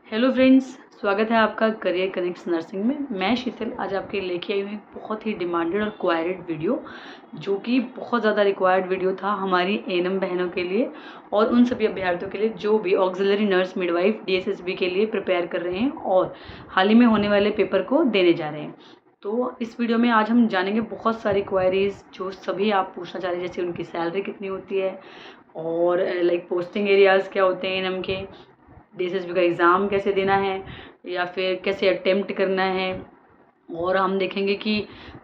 Hello friends, स्वागत है आपका करियर कनेक्ट्स नर्सिंग में। मैं शीतल आज आपके लेके आई हूँ एक बहुत ही डिमांडेड और क्वायरिड वीडियो, जो कि बहुत ज़्यादा रिक्वायर्ड वीडियो था हमारी एएनएम बहनों के लिए और उन सभी अभ्यर्थियों के लिए जो भी ऑक्सिलरी नर्स मिडवाइफ डीएसएसबी के लिए प्रिपेयर कर रहे हैं और हाल ही में होने वाले पेपर को देने जा रहे हैं। तो इस वीडियो में आज हम जानेंगे बहुत सारी क्वायरीज जो सभी आप पूछना चाह रहे हैं, जैसे उनकी सैलरी कितनी होती है और लाइक पोस्टिंग एरियाज़ क्या होते हैं एएनएम के, डीएसएसबी का एग्ज़ाम कैसे देना है या फिर कैसे अटेम्प्ट करना है, और हम देखेंगे कि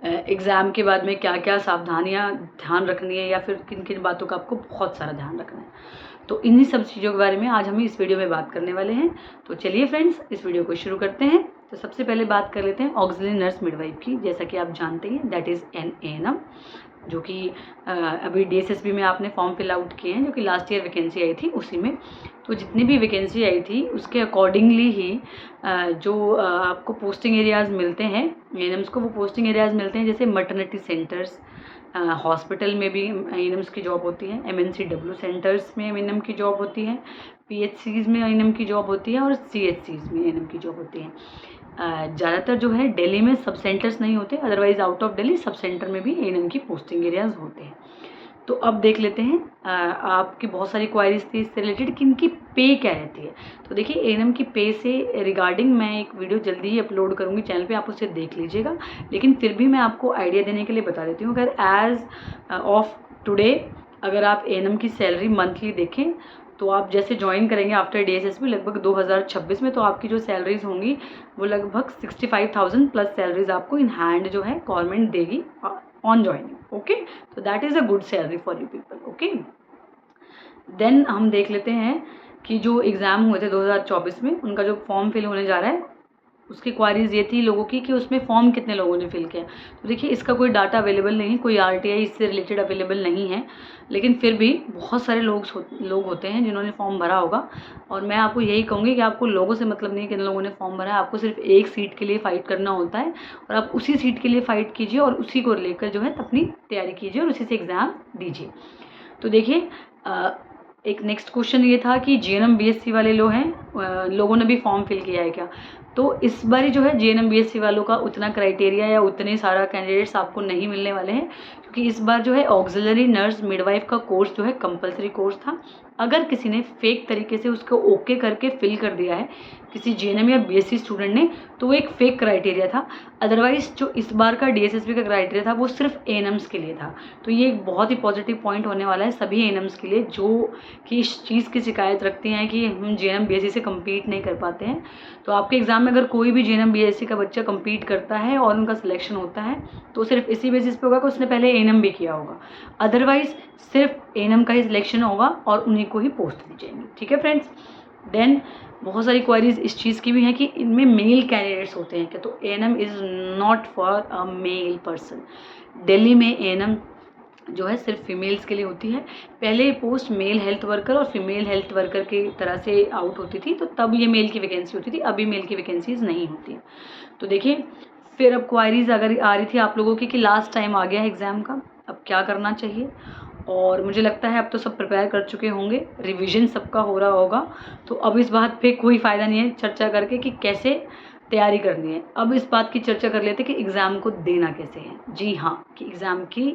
एग्ज़ाम के बाद में क्या क्या सावधानियां ध्यान रखनी है या फिर किन किन बातों का आपको बहुत सारा ध्यान रखना है। तो इन्हीं सब चीज़ों के बारे में आज हम इस वीडियो में बात करने वाले हैं। तो चलिए फ्रेंड्स, इस वीडियो को शुरू करते हैं। तो सबसे पहले बात कर लेते हैं ऑक्सिलरी नर्स मिडवाइफ की। जैसा कि आप जानते हैं दैट इज़ एन एएनएम, जो कि अभी डीएसएसबी में आपने फॉर्म फिल आउट किए हैं, जो कि लास्ट ईयर वैकेंसी आई थी उसी में। तो जितनी भी वैकेंसी आई थी उसके अकॉर्डिंगली ही जो आपको पोस्टिंग एरियाज़ मिलते हैं एएनएम्स को, वो पोस्टिंग एरियाज़ मिलते हैं जैसे मटर्निटी सेंटर्स, हॉस्पिटल में भी एएनएम्स की जॉब होती है, एमएनसीडब्ल्यू सेंटर्स में एएनएम की जॉब होती है, पीएचसीज में एएनएम की जॉब होती है और सीएचसीज में एएनएम की जॉब होती है। ज़्यादातर जो है दिल्ली में सब सेंटर्स नहीं होते, otherwise out of Delhi sub centre में भी एएनएम की पोस्टिंग एरियाज़ होते हैं। तो अब देख लेते हैं, आपकी बहुत सारी क्वायरीज थी इससे रिलेटेड कि इनकी पे क्या रहती है। तो देखिए, एएनएम की पे से रिगार्डिंग मैं एक वीडियो जल्दी ही अपलोड करूँगी चैनल पे, आप उसे देख लीजिएगा। लेकिन फिर भी मैं आपको आइडिया देने के लिए बता देती हूँ। अगर एज ऑफ टुडे अगर आप एएनएम की सैलरी मंथली देखें तो आप जैसे ज्वाइन करेंगे आफ्टर डीएसएसबी लगभग 2026 में, तो आपकी जो सैलरीज होंगी वो लगभग 65,000 प्लस सैलरीज आपको इन हैंड जो है गवर्नमेंट देगी ऑन ज्वाइनिंग। ओके, तो that is a good salary for you people. Okay, then हम देख लेते हैं कि जो एग्ज़ाम हुए थे 2024 में, उनका जो फॉर्म फिल होने जा रहा है उसकी क्वारीज ये थी लोगों की कि उसमें फॉर्म कितने लोगों ने फिल किया। तो देखिए, इसका कोई डाटा अवेलेबल नहीं, कोई आरटीआई इससे रिलेटेड अवेलेबल नहीं है, लेकिन फिर भी बहुत सारे लोग होते हैं जिन्होंने फॉर्म भरा होगा। और मैं आपको यही कहूँगी कि आपको लोगों से मतलब नहीं कि इन लोगों ने फॉर्म भरा है, आपको सिर्फ एक सीट के लिए फ़ाइट करना होता है और आप उसी सीट के लिए फ़ाइट कीजिए और उसी को लेकर जो है अपनी तैयारी कीजिए और उसी से एग्ज़ाम दीजिए। तो देखिए, एक नेक्स्ट क्वेश्चन ये था कि जीएनएम बीएससी वाले लोगों ने भी फॉर्म फिल किया है क्या। तो इस बार जो है जीएनएम बीएससी वालों का उतना क्राइटेरिया या उतने सारा कैंडिडेट्स आपको नहीं मिलने वाले हैं, क्योंकि इस बार जो है ऑक्सिलरी नर्स मिडवाइफ का कोर्स जो है कंपलसरी कोर्स था। अगर किसी ने फेक तरीके से उसको ओके करके फिल कर दिया है किसी जीएनएम या बीएससी स्टूडेंट ने, तो वो एक फेक क्राइटेरिया था। अदरवाइज जो इस बार का डीएसएसबी का क्राइटेरिया था वो सिर्फ एएनएम्स के लिए था। तो ये एक बहुत ही पॉजिटिव पॉइंट होने वाला है सभी एएनएम्स के लिए जो कि इस चीज़ की शिकायत रखती हैं कि हम जीएनएम बीएससी से कम्पीट नहीं कर पाते हैं। तो आपके एग्ज़ाम में अगर कोई भी जीएनएम बीएससी का बच्चा कम्पीट करता है और उनका सिलेक्शन होता है तो सिर्फ इसी बेसिस पे होगा कि उसने पहले एएनएम भी किया होगा। अदरवाइज सिर्फ एएनएम का ही सिलेक्शन होगा और उन्हीं को ही पोस्ट दी जाएंगी। ठीक है फ्रेंड्स। देन बहुत सारी क्वारीज इस चीज़ की भी हैं कि इनमें मेल कैंडिडेट्स होते हैं क्या। तो ANM is not for a male person. Delhi में एएनएम जो है सिर्फ फीमेल्स के लिए होती है। पहले पोस्ट मेल हेल्थ वर्कर और फीमेल हेल्थ वर्कर की तरह से आउट होती थी, तो तब ये मेल की वैकेंसी होती थी, अभी मेल की वैकेंसीज नहीं होती हैं। तो देखिए, फिर अब क्वारीज अगर आ रही थी आप लोगों की कि लास्ट टाइम आ गया है एग्ज़ाम का, अब क्या करना चाहिए। और मुझे लगता है अब तो सब प्रिपेयर कर चुके होंगे, रिवीजन सबका हो रहा होगा, तो अब इस बात पे कोई फ़ायदा नहीं है चर्चा करके कि कैसे तैयारी करनी है। अब इस बात की चर्चा कर लेते हैं कि एग्ज़ाम को देना कैसे है। जी हाँ, कि एग्ज़ाम की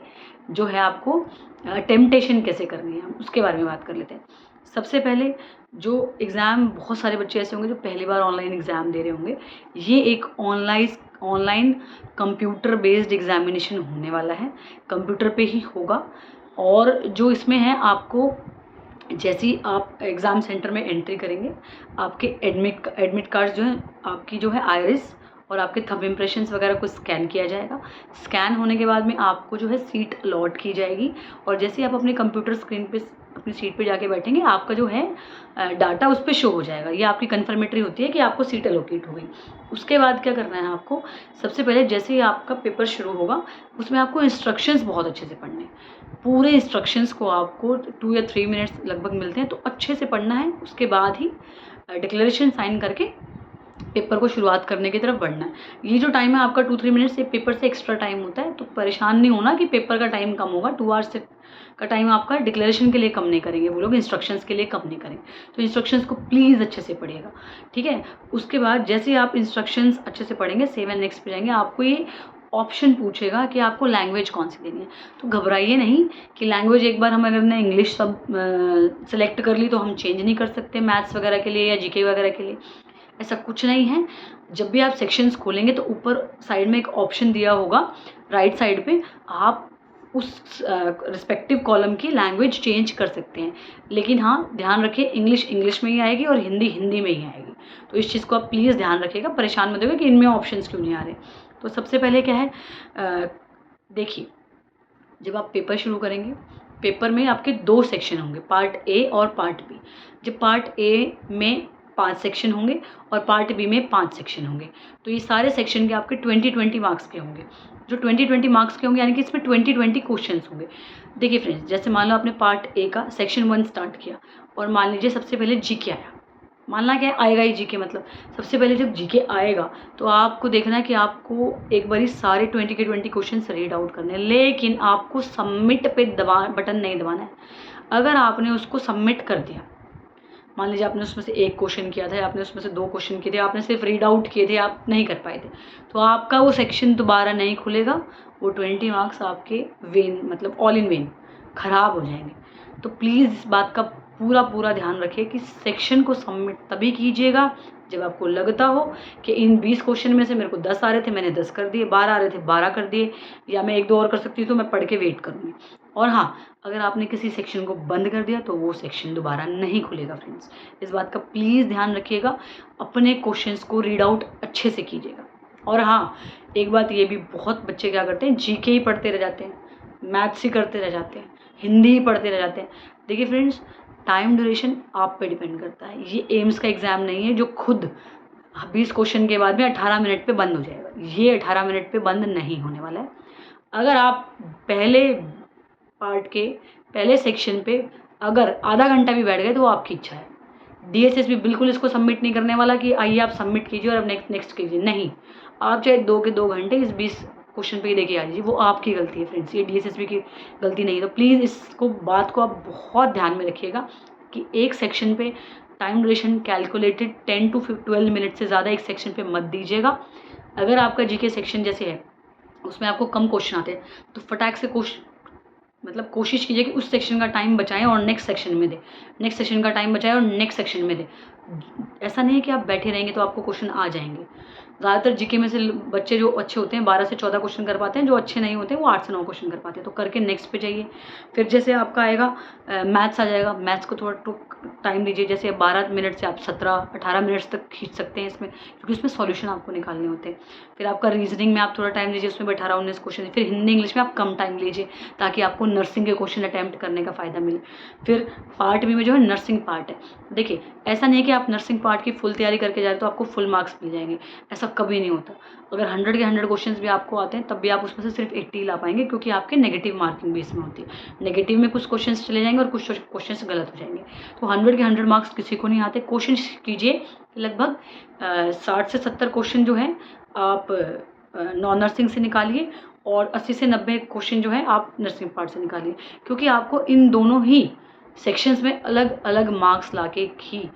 जो है आपको टेम्पटेशन कैसे करनी है, हम उसके बारे में बात कर लेते हैं। सबसे पहले जो एग्ज़ाम, बहुत सारे बच्चे ऐसे होंगे जो पहली बार ऑनलाइन एग्ज़ाम दे रहे होंगे। ये एक ऑनलाइन कंप्यूटर बेस्ड एग्जामिनेशन होने वाला है, कंप्यूटर पे ही होगा। और जो इसमें है, आपको जैसे ही आप एग्ज़ाम सेंटर में एंट्री करेंगे, आपके एडमिट कार्ड जो है, आपकी जो है आइरिस और आपके थंब इम्प्रेशंस वगैरह को स्कैन किया जाएगा। स्कैन होने के बाद में आपको जो है सीट अलॉट की जाएगी और जैसे ही आप अपने कंप्यूटर स्क्रीन पे अपनी सीट पे जाके बैठेंगे, आपका जो है डाटा उस पर शो हो जाएगा। ये आपकी कन्फर्मेटरी होती है कि आपको सीट एलोकेट हो गई। उसके बाद क्या करना है आपको, सबसे पहले जैसे ही आपका पेपर शुरू होगा उसमें आपको इंस्ट्रक्शंस बहुत अच्छे से पढ़ने हैं। पूरे इंस्ट्रक्शंस को आपको 2 या 3 मिनट्स लगभग मिलते हैं, तो अच्छे से पढ़ना है। उसके बाद ही डिक्लेरेशन साइन करके पेपर को शुरुआत करने की तरफ बढ़ना है। ये जो टाइम है आपका 2-3 मिनट्स से पेपर से एक्स्ट्रा टाइम होता है, तो परेशान नहीं होना कि पेपर का टाइम कम होगा। 2 आवर्स से का टाइम आपका डिक्लेरेशन के लिए कम नहीं करेंगे वो लोग, इंस्ट्रक्शंस के लिए कम नहीं करेंगे। तो इंस्ट्रक्शंस को प्लीज़ अच्छे से पढ़िएगा, ठीक है। उसके बाद जैसे आप इंस्ट्रक्शंस अच्छे से पढ़ेंगे, सेव एंड नेक्स्ट पे जाएंगे, आपको ये ऑप्शन पूछेगा कि आपको लैंग्वेज कौन सी देनी है। तो घबराइए नहीं कि लैंग्वेज एक बार हम अगर ने इंग्लिश सब सेलेक्ट कर ली तो हम चेंज नहीं कर सकते मैथ्स वगैरह के लिए या जीके वगैरह के लिए, ऐसा कुछ नहीं है। जब भी आप सेक्शंस खोलेंगे तो ऊपर साइड में एक ऑप्शन दिया होगा राइट साइड पे, आप उस रिस्पेक्टिव कॉलम की लैंग्वेज चेंज कर सकते हैं। लेकिन हाँ, ध्यान रखिए इंग्लिश इंग्लिश में ही आएगी और हिंदी हिंदी में ही आएगी। तो इस चीज़ को आप प्लीज़ ध्यान रखिएगा, परेशान मत होइएगा कि इनमें ऑप्शंस क्यों नहीं आ रहे। तो सबसे पहले क्या है, देखिए जब आप पेपर शुरू करेंगे, पेपर में आपके 2 सेक्शन होंगे, पार्ट ए और पार्ट बी। जब पार्ट ए में 5 सेक्शन होंगे और पार्ट बी में 5 सेक्शन होंगे, तो ये सारे सेक्शन के आपके 20-20 मार्क्स के होंगे। जो 20-20 मार्क्स के होंगे यानी कि इसमें 20-20 क्वेश्चंस होंगे। देखिए फ्रेंड्स, जैसे मान लो आपने पार्ट ए का सेक्शन 1 स्टार्ट किया और मान लीजिए सबसे पहले जीके आया, मानना क्या आएगा ही जीके, मतलब सबसे पहले जब जीके आएगा तो आपको देखना है कि आपको एक बारी सारे 20 के 20 क्वेश्चन रीड आउट करने हैं, लेकिन आपको सबमिट पे बटन नहीं दबाना है। अगर आपने उसको सबमिट कर दिया, मान लीजिए आपने उसमें से 1 क्वेश्चन किया था या आपने उसमें से 2 क्वेश्चन किए थे, आपने सिर्फ रीड आउट किए थे, आप नहीं कर पाए थे, तो आपका वो सेक्शन दोबारा नहीं खुलेगा, वो 20 मार्क्स आपके वेन मतलब ऑल इन वेन ख़राब हो जाएंगे। तो प्लीज़ इस बात का पूरा ध्यान रखिए कि सेक्शन को सबमिट तभी कीजिएगा जब आपको लगता हो कि इन 20 क्वेश्चन में से मेरे को 10 आ रहे थे, मैंने 10 कर दिए, 12 आ रहे थे 12 कर दिए, या मैं 1-2 और कर सकती हूँ तो मैं पढ़ के वेट करूँगी। और हाँ, अगर आपने किसी सेक्शन को बंद कर दिया तो वो सेक्शन दोबारा नहीं खुलेगा फ्रेंड्स, इस बात का प्लीज़ ध्यान रखिएगा। अपने क्वेश्चंस को रीड आउट अच्छे से कीजिएगा। और हाँ, एक बात ये भी, बहुत बच्चे क्या करते हैं, जीके ही पढ़ते रह जाते हैं, मैथ्स ही करते रह जाते हैं, हिंदी ही पढ़ते रह जाते हैं। देखिए फ्रेंड्स, टाइम ड्यूरेशन आप पे डिपेंड करता है, ये एम्स का एग्ज़ाम नहीं है जो खुद 20 क्वेश्चन के बाद में 18 मिनट पे बंद हो जाएगा। ये 18 मिनट पे बंद नहीं होने वाला है। अगर आप पहले पार्ट के पहले सेक्शन पे अगर आधा घंटा भी बैठ गए तो वो आपकी इच्छा है। डीएसएस भी बिल्कुल इसको सबमिट नहीं करने वाला कि आइए आप सबमिट कीजिए और अब नेक्स्ट कीजिए, नहीं। आप चाहे 2 के 2 घंटे इस 20 क्वेश्चन पे ही देखिए आ जाइए, वो आपकी गलती है फ्रेंड्स, ये डीएसएसबी की गलती नहीं है। तो प्लीज़ इसको बात को आप बहुत ध्यान में रखिएगा कि एक सेक्शन पे time duration calculated 10 to 12 minute से ज़्यादा एक सेक्शन पे मत दीजिएगा। अगर आपका जीके सेक्शन जैसे है उसमें आपको कम क्वेश्चन आते हैं तो फटाक से कोशिश कीजिए कि उस सेक्शन का टाइम बचाएं और नेक्स्ट सेक्शन में दें, नेक्स्ट सेक्शन का टाइम बचाएं और नेक्स्ट सेक्शन में दें। ऐसा नहीं है कि आप बैठे रहेंगे तो आपको क्वेश्चन आ जाएंगे। ज़्यादातर जीके में से बच्चे जो अच्छे होते हैं 12 से 14 क्वेश्चन कर पाते हैं, जो अच्छे नहीं होते हैं वो 8 से 9 क्वेश्चन कर पाते हैं। तो करके नेक्स्ट पे जाइए। फिर जैसे आपका आएगा मैथ्स आ जाएगा, मैथ्स को थोड़ा टाइम दीजिए, जैसे 12 मिनट से आप 17-18 मिनट्स तक खींच सकते हैं इसमें, क्योंकि उसमें सॉल्यूशन आपको निकालने होते हैं। फिर आपका रीजनिंग में आप थोड़ा टाइम लीजिए, उसमें 18-19 क्वेश्चन। फिर हिंदी इंग्लिश में आप कम टाइम लीजिए ताकि आपको नर्सिंग के क्वेश्चन अटैम्प्ट करने का फ़ायदा मिले। फिर पार्ट बी में जो है नर्सिंग पार्ट है, देखिए ऐसा नहीं है कि आप नर्सिंग पार्ट की फुल तैयारी करके जा रहे तो आपको फुल मार्क्स मिल जाएंगे, ऐसा कभी नहीं होता। अगर 100 के 100 क्वेश्चंस भी आपको आते हैं तब भी आप उसमें से सिर्फ 80 ला पाएंगे, क्योंकि आपके नेगेटिव मार्किंग भी इसमें होती है। नेगेटिव में कुछ क्वेश्चंस चले जाएंगे और कुछ क्वेश्चंस गलत हो जाएंगे। तो 100 के 100 मार्क्स किसी को नहीं आते। कोशिश कीजिए लगभग 60 से 70 क्वेश्चन जो है आप नॉन नर्सिंग से निकालिए और 80 से 90 क्वेश्चन जो है आप नर्सिंग पार्ट से निकालिए, क्योंकि आपको इन दोनों ही सेक्शंस में अलग अलग मार्क्स लाके ही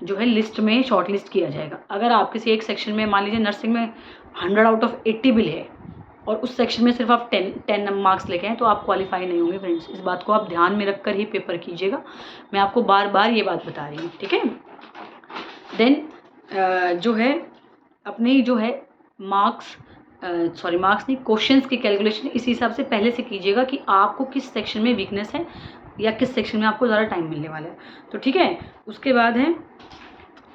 जो है लिस्ट में शॉर्ट लिस्ट किया जाएगा। अगर आप किसी एक सेक्शन में मान लीजिए नर्सिंग में 100 आउट ऑफ 80 भी है और उस सेक्शन में सिर्फ आप 10 मार्क्स लेके आए तो आप क्वालिफाई नहीं होंगे फ्रेंड्स। इस बात को आप ध्यान में रखकर ही पेपर कीजिएगा, मैं आपको बार बार ये बात बता रही हूँ, ठीक है। देन जो है अपनी जो है मार्क्स नहीं, क्वेश्चंस की कैलकुलेशन इसी हिसाब से पहले से कीजिएगा कि आपको किस सेक्शन में वीकनेस है या किस सेक्शन में आपको ज़्यादा टाइम मिलने वाला है, तो ठीक है। उसके बाद है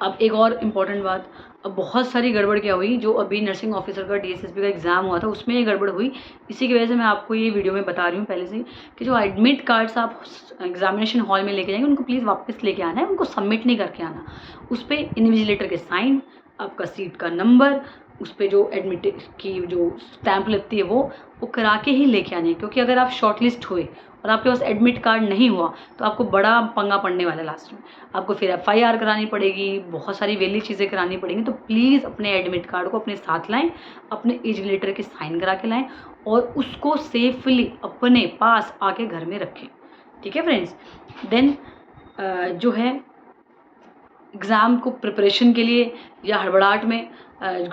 अब एक और इम्पॉर्टेंट बात, अब बहुत सारी गड़बड़ क्या हुई, जो अभी नर्सिंग ऑफिसर का डीएसएसबी का एग्ज़ाम हुआ था उसमें ये गड़बड़ हुई। इसी की वजह से मैं आपको ये वीडियो में बता रही हूँ पहले से कि जो एडमिट कार्ड्स आप एग्जामिनेशन हॉल में लेके जाएंगे उनको प्लीज़ वापस लेके आना है, उनको सबमिट नहीं करके आना। उस पर इन्विजिलेटर के साइन, आपका सीट का नंबर, उस पर जो एडमिट की जो स्टैंप लगती है वो करा के ही लेके आने, क्योंकि अगर आप शॉर्ट लिस्ट हुए और आपके पास एडमिट कार्ड नहीं हुआ तो आपको बड़ा पंगा पड़ने वाला है लास्ट में। आपको फिर FIR करानी पड़ेगी, बहुत सारी वेली चीज़ें करानी पड़ेंगी। तो प्लीज़ अपने एडमिट कार्ड को अपने साथ लाएं, अपने इन्विजिलेटर के साइन करा के लाएं और उसको सेफली अपने पास आके घर में रखें। ठीक है फ्रेंड्स। देन जो है एग्ज़ाम को प्रिपरेशन के लिए या हड़बड़ाहट में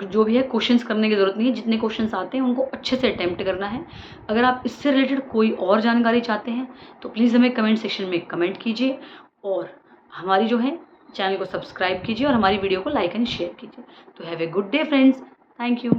जो भी है क्वेश्चंस करने की ज़रूरत नहीं है। जितने क्वेश्चंस आते हैं उनको अच्छे से अटेम्प्ट करना है। अगर आप इससे रिलेटेड कोई और जानकारी चाहते हैं तो प्लीज़ हमें कमेंट सेक्शन में कमेंट कीजिए और हमारी जो है चैनल को सब्सक्राइब कीजिए और हमारी वीडियो को लाइक एंड शेयर कीजिए। तो have a good day friends, thank you.